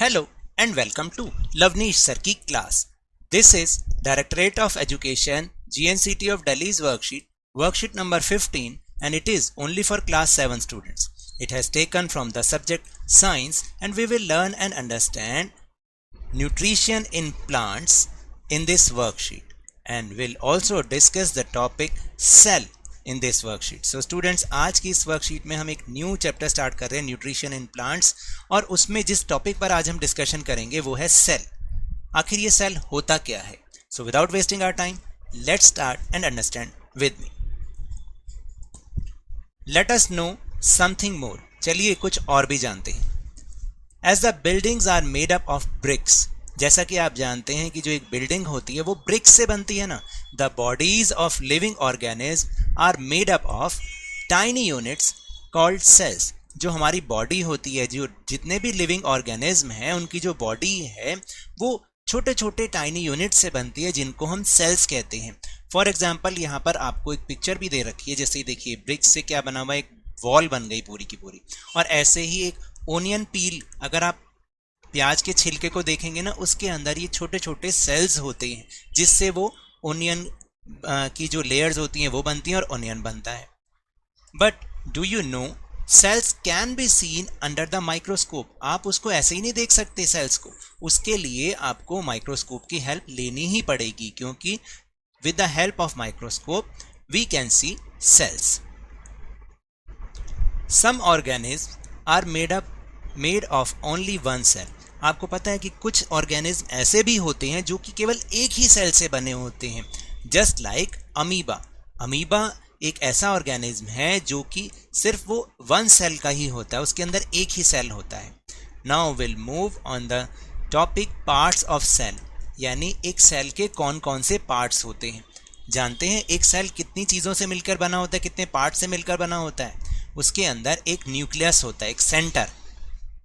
Hello and welcome to Lavneesh Sir की class. This is Directorate of Education GNCT of Delhi's worksheet number 15, and it is only for class 7 students. It has taken from the subject science, and we will learn and understand nutrition in plants in this worksheet, and will also discuss the topic cell in this worksheet. So students, आज की इस worksheet में हम एक new chapter start कर रहे हैं, nutrition in plants, और उसमें जिस टॉपिक पर आज हम डिस्कशन करेंगे वो है सेल. आखिर ये सेल होता क्या है? So without wasting our time, let's start and understand with me. Let us know something more. चलिए कुछ और भी जानते हैं. As the buildings are made up of bricks, जैसा कि आप जानते हैं कि जो एक बिल्डिंग होती है वो ब्रिक्स से बनती है ना. The bodies of living organism are made up of tiny units called cells. जो हमारी बॉडी होती है, जो जितने भी लिविंग ऑर्गेनिज्म हैं, उनकी जो बॉडी है वो छोटे छोटे टाइनी यूनिट से बनती है, जिनको हम सेल्स कहते हैं. फॉर एग्जाम्पल, यहाँ पर आपको एक पिक्चर भी दे रखी है. जैसे देखिए, ब्रिक्स से क्या बना हुआ, एक वॉल बन गई पूरी की पूरी. और ऐसे ही एक ओनियन पील, अगर आप प्याज के छिलके को देखेंगे ना, उसके अंदर ये छोटे छोटे सेल्स होते हैं, जिससे वो ओनियन की जो लेयर्स होती हैं वो बनती हैं और ओनियन बनता है. But do you know, cells can be seen under the microscope. आप उसको ऐसे ही नहीं देख सकते सेल्स को, उसके लिए आपको माइक्रोस्कोप की हेल्प लेनी ही पड़ेगी, क्योंकि with the help of microscope we can see cells. Some organism are made of only one cell. आपको पता है कि कुछ ऑर्गेनिज्म ऐसे भी होते हैं जो कि केवल एक ही सेल से बने होते हैं. Just like amoeba. अमीबा एक ऐसा ऑर्गेनिज्म है जो कि सिर्फ वो वन सेल का ही होता है, उसके अंदर एक ही सेल होता है. Now will move on the topic parts of cell, यानी एक सेल के कौन कौन से पार्ट्स होते हैं. जानते हैं एक सेल कितनी चीज़ों से मिलकर बना होता है, कितने पार्ट से मिलकर बना होता है. उसके अंदर एक न्यूक्लियस होता है, एक सेंटर.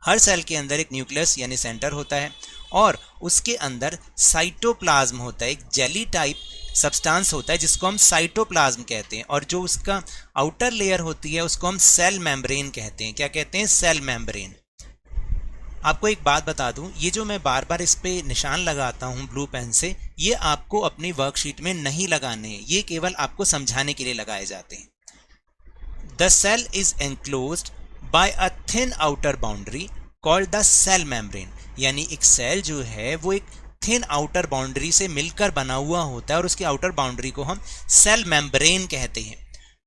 हर सेल के अंदर एक न्यूक्लियस यानी सेंटर होता है, और उसके अंदर साइटोप्लाज्म होता है, एक जेली टाइप सब्सटेंस होता है जिसको हम साइटोप्लाज्म कहते हैं. और जो उसका आउटर लेयर होती है उसको हम सेल मेम्ब्रेन कहते हैं. क्या कहते हैं? Cell membrane. आपको एक बात बता दूं, ये जो मैं बार बार इस पे निशान लगाता हूं ब्लू पेन से, ये आपको अपनी वर्कशीट में नहीं लगाने हैं, ये केवल आपको समझाने के लिए लगाए जाते हैं. The cell is enclosed by a thin outer boundary called the cell membrane. यानी एक सेल जो है वो एक थिन आउटर बाउंड्री से मिलकर बना हुआ होता है, और उसकी आउटर बाउंड्री को हम सेल मेम्ब्रेन कहते हैं.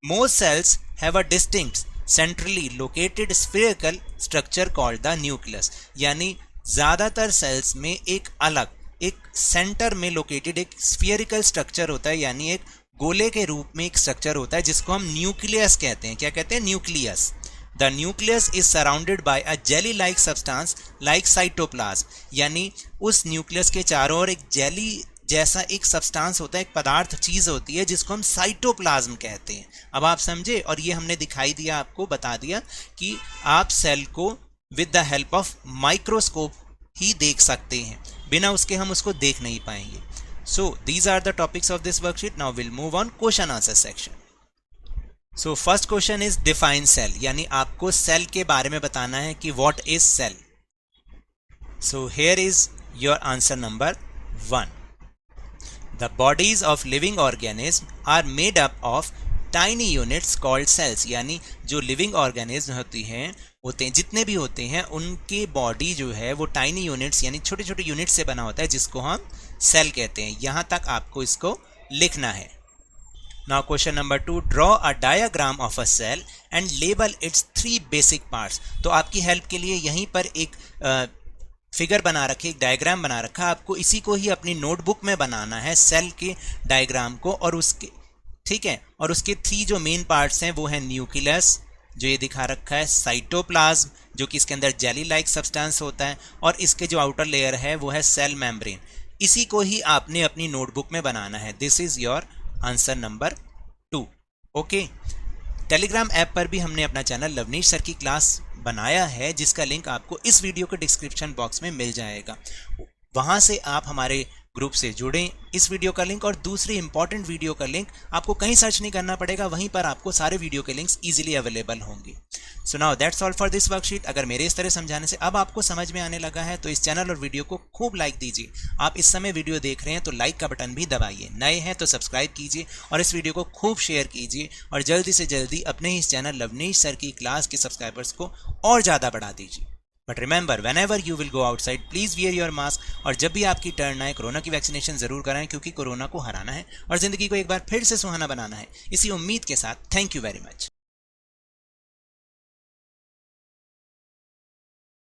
Most cells have a distinct centrally located spherical structure called the nucleus. यानी ज्यादातर सेल्स में एक अलग, एक सेंटर में लोकेटेड एक स्फेरिकल स्ट्रक्चर होता है, यानी एक गोले के रूप में एक स्ट्रक्चर होता है, जिसको हम न्यूक्लियस कहते हैं. क्या कहते हैं? Nucleus. The nucleus is surrounded by a jelly-like substance like cytoplasm. यानी उस न्यूक्लियस के चारों ओर एक जेली जैसा एक सब्सटेंस होता है, एक पदार्थ चीज होती है, जिसको हम साइटोप्लाज्म कहते हैं. अब आप समझे, और ये हमने दिखाई दिया, आपको बता दिया कि आप सेल को with the help of microscope ही देख सकते हैं, बिना उसके हम उसको देख नहीं पाएंगे. So these are the topics of this worksheet. Now will move on question answer section. So first question is define cell, यानी आपको सेल के बारे में बताना है कि what is cell. So here is your answer number 1. The bodies of living organism are made up of tiny units called cells. यानी जो लिविंग ऑर्गेनिज्म होते हैं, जितने भी होते हैं, उनके बॉडी जो है वो टाइनी यूनिट्स यानी छोटे छोटे यूनिट से बना होता है, जिसको हम सेल कहते हैं. यहां तक आपको इसको लिखना है. Now question number 2, draw a diagram of a cell and label its 3 basic parts. तो आपकी हेल्प के लिए यहीं पर एक फिगर बना रखे, एक डायग्राम बना रखा. आपको इसी को ही अपनी नोटबुक में बनाना है, सेल के डायग्राम को, और उसके, ठीक है, और उसके 3 जो मेन पार्ट्स हैं वो है न्यूक्लियस, जो ये दिखा रखा है, साइटोप्लाज्म, जो कि इसके अंदर जेली लाइक सब्सटेंस होता है, और इसके जो आउटर लेयर है वो है सेल मेम्ब्रेन. इसी को ही आपने अपनी नोटबुक में बनाना है. This is your answer number 2. Okay. Telegram app पर भी हमने अपना चैनल लवनीश सर की क्लास बनाया है, जिसका लिंक आपको इस वीडियो के डिस्क्रिप्शन बॉक्स में मिल जाएगा. वहां से आप हमारे ग्रुप से जुड़ें. इस वीडियो का लिंक और दूसरी इंपॉर्टेंट वीडियो का लिंक आपको कहीं सर्च नहीं करना पड़ेगा, वहीं पर आपको सारे वीडियो के लिंक्स इजीली अवेलेबल होंगे. So now that's all for this worksheet. अगर मेरे इस तरह समझाने से अब आपको समझ में आने लगा है तो इस चैनल और वीडियो को खूब लाइक दीजिए। आप इस समय वीडियो देख रहे हैं तो लाइक का बटन भी दबाइए, नए हैं तो सब्सक्राइब कीजिए और इस वीडियो को खूब शेयर कीजिए और जल्दी से जल्दी अपने ही इस चैनल लवनीश सर की क्लास के सब्सक्राइबर्स को और ज़्यादा बढ़ा दीजिए। But remember, whenever you will go outside, please wear your mask। और जब भी आपकी टर्न आए कोरोना की वैक्सीनेशन जरूर कराएं, क्योंकि कोरोना को हराना है और जिंदगी को एक बार फिर से सुहाना बनाना है। इसी उम्मीद के साथ थैंक यू वेरी मच।